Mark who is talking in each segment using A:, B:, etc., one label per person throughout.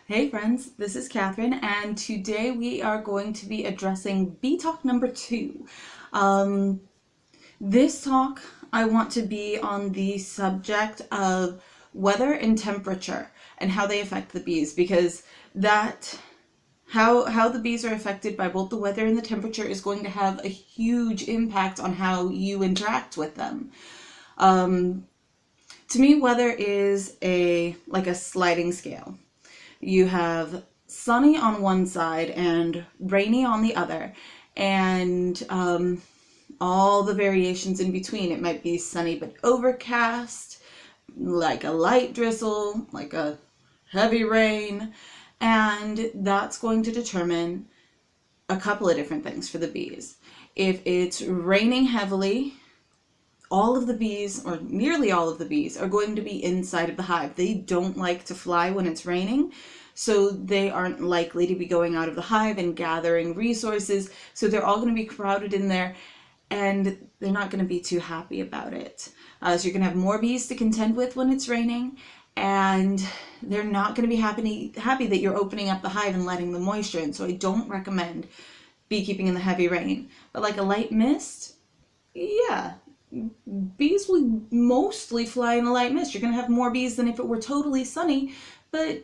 A: Hey friends, this is Catherine, and today we are going to be addressing bee talk number 2. Um, this talk, I want to be on the subject of weather and temperature and how they affect the bees, because that how the bees are affected by both the weather and the temperature is going to have a huge impact on how you interact with them. Um, to me, weather is like a sliding scale. You have sunny on one side and rainy on the other, and all the variations in between. It might be sunny but overcast, like a light drizzle, like a heavy rain, and that's going to determine a couple of different things for the bees. If it's raining heavily, all of the bees, or nearly all of the bees, are going to be inside of the hive. They don't like to fly when it's raining, so they aren't likely to be going out of the hive and gathering resources. So they're all going to be crowded in there, and they're not going to be too happy about it. So you're going to have more bees to contend with when it's raining, and they're not going to be happy that you're opening up the hive and letting the moisture in. So I don't recommend beekeeping in the heavy rain. But like a light mist, yeah, bees will mostly fly in a light mist. You're going to have more bees than if it were totally sunny, but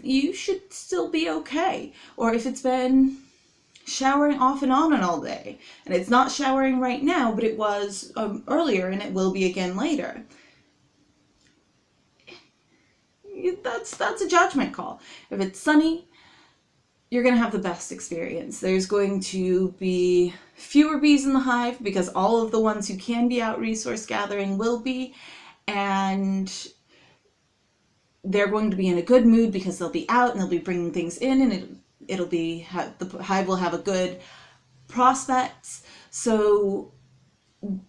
A: you should still be okay. Or if it's been showering off and on all day, and it's not showering right now, but it was earlier, and it will be again later. That's a judgment call. If it's sunny, you're going to have the best experience. There's going to be fewer bees in the hive because all of the ones who can be out resource gathering will be, and they're going to be in a good mood because they'll be out and they'll be bringing things in, and it'll be the hive will have a good prospects. So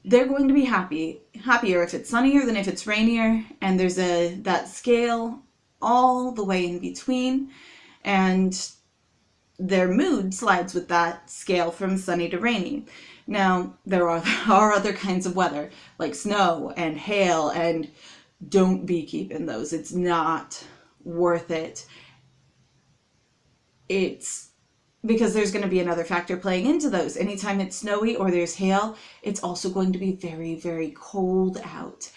A: they're going to be happier if it's sunnier than if it's rainier, and there's that scale all the way in between, and their mood slides with that scale from sunny to rainy. Now, there are other kinds of weather, like snow and hail, and don't beekeep in those. It's not worth it. It's because there's going to be another factor playing into those. Anytime it's snowy or there's hail, it's also going to be very, very cold out.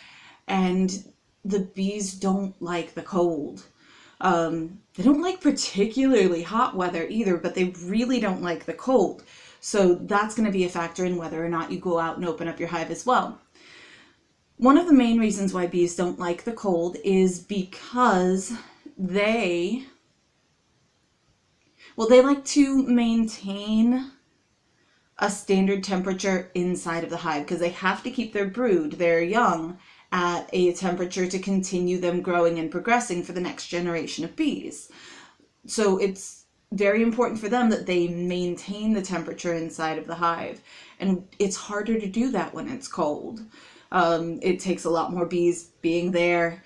A: And the bees don't like the cold. They don't like particularly hot weather either, but they really don't like the cold. So that's going to be a factor in whether or not you go out and open up your hive as well. One of the main reasons why bees don't like the cold is because they like to maintain a standard temperature inside of the hive because they have to keep their brood, their young, at a temperature to continue them growing and progressing for the next generation of bees. So it's very important for them that they maintain the temperature inside of the hive. And it's harder to do that when it's cold. It takes a lot more bees being there,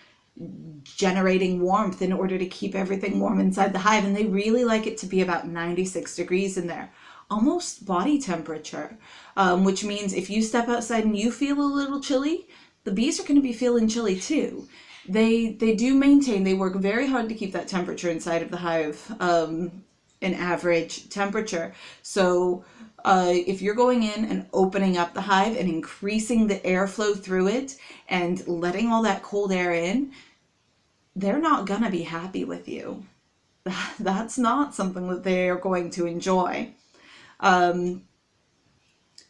A: generating warmth in order to keep everything warm inside the hive. And they really like it to be about 96 degrees in there, almost body temperature, which means if you step outside and you feel a little chilly, the bees are going to be feeling chilly too. They work very hard to keep that temperature inside of the hive, an average temperature. So if you're going in and opening up the hive and increasing the airflow through it and letting all that cold air in, they're not going to be happy with you. That's not something that they are going to enjoy.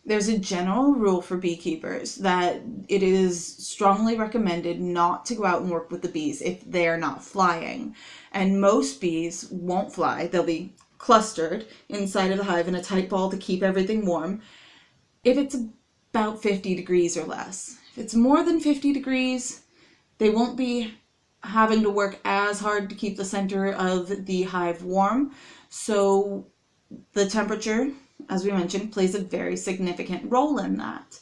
A: There's a general rule for beekeepers that it is strongly recommended not to go out and work with the bees if they're not flying. And most bees won't fly. They'll be clustered inside of the hive in a tight ball to keep everything warm if it's about 50 degrees or less. If it's more than 50 degrees, they won't be having to work as hard to keep the center of the hive warm. So the temperature, as we mentioned, plays a very significant role in that.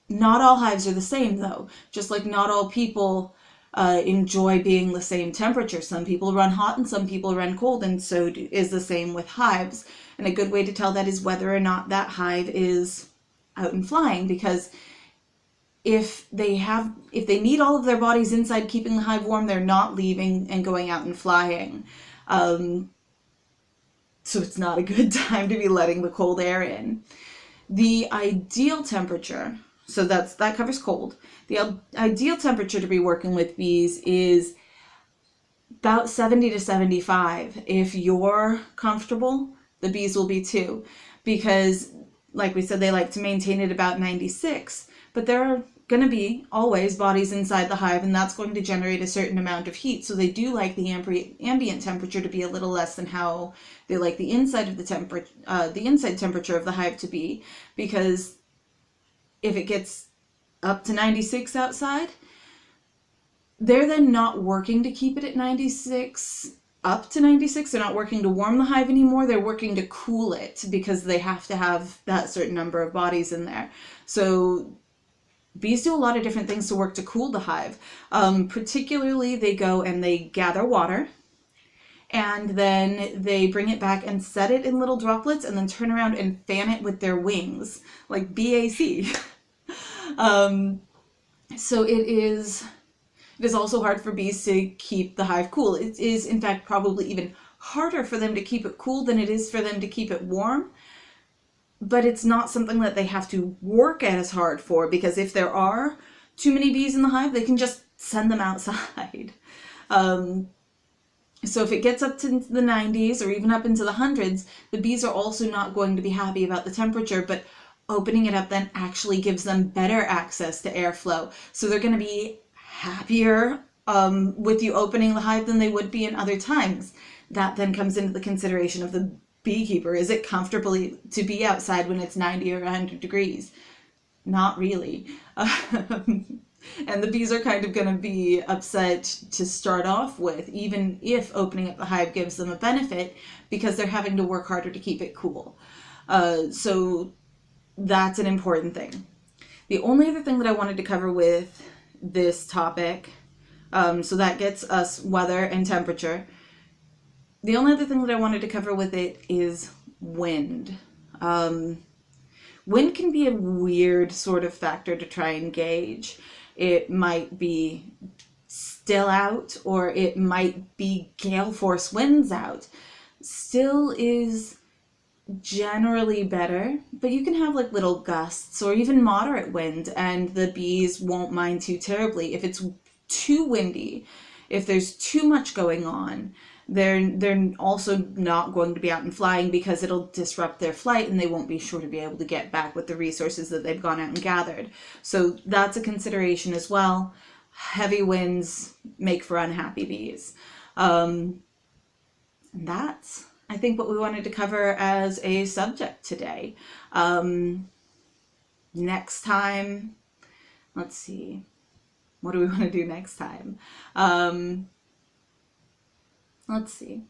A: Not all hives are the same, though. Just like not all people enjoy being the same temperature. Some people run hot and some people run cold, and so is the same with hives. And a good way to tell that is whether or not that hive is out and flying, because if they need all of their bodies inside keeping the hive warm, they're not leaving and going out and flying. So it's not a good time to be letting the cold air in. The ideal temperature, so that covers cold. The ideal temperature to be working with bees is about 70 to 75. If you're comfortable, the bees will be too. Because, like we said, they like to maintain it about 96. But there are going to be always bodies inside the hive, and that's going to generate a certain amount of heat. So they do like the ambient temperature to be a little less than how they like the inside of the inside temperature of the hive to be, because if it gets up to 96 outside, they're then not working to keep it at 96, up to 96. They're not working to warm the hive anymore. They're working to cool it because they have to have that certain number of bodies in there. So bees do a lot of different things to work to cool the hive. Particularly, they go and they gather water, and then they bring it back and set it in little droplets, and then turn around and fan it with their wings, like BAC. So it is also hard for bees to keep the hive cool. It is, in fact, probably even harder for them to keep it cool than it is for them to keep it warm. But it's not something that they have to work as hard for, because if there are too many bees in the hive, they can just send them outside. So if it gets up to the 90s or even up into the hundreds, the bees are also not going to be happy about the temperature, but opening it up then actually gives them better access to airflow. So they're going to be happier with you opening the hive than they would be in other times. That then comes into the consideration of the beekeeper. Is it comfortable to be outside when it's 90 or 100 degrees? Not really. And the bees are kind of going to be upset to start off with, even if opening up the hive gives them a benefit, because they're having to work harder to keep it cool. So that's an important thing. The only other thing that I wanted to cover with this topic, so that gets us weather and temperature. The only other thing that I wanted to cover with it is wind. Wind can be a weird sort of factor to try and gauge. It might be still out, or it might be gale force winds out. Still is generally better, but you can have like little gusts or even moderate wind, and the bees won't mind too terribly. If it's too windy, if there's too much going on, they're also not going to be out and flying, because it'll disrupt their flight and they won't be sure to be able to get back with the resources that they've gone out and gathered. So that's a consideration as well. Heavy winds make for unhappy bees. That's, I think, what we wanted to cover as a subject today. Next time, let's see, what do we want to do next time? Let's see.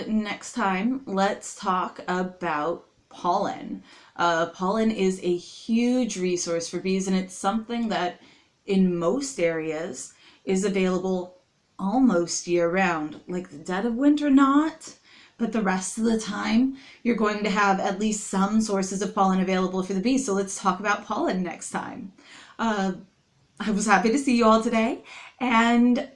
A: Next time, let's talk about pollen. Pollen is a huge resource for bees, and it's something that in most areas is available almost year-round. Like the dead of winter, not, but the rest of the time, you're going to have at least some sources of pollen available for the bees. So let's talk about pollen next time. I was happy to see you all today, and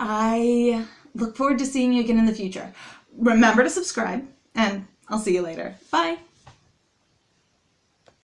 A: I look forward to seeing you again in the future. Remember to subscribe, and I'll see you later. Bye.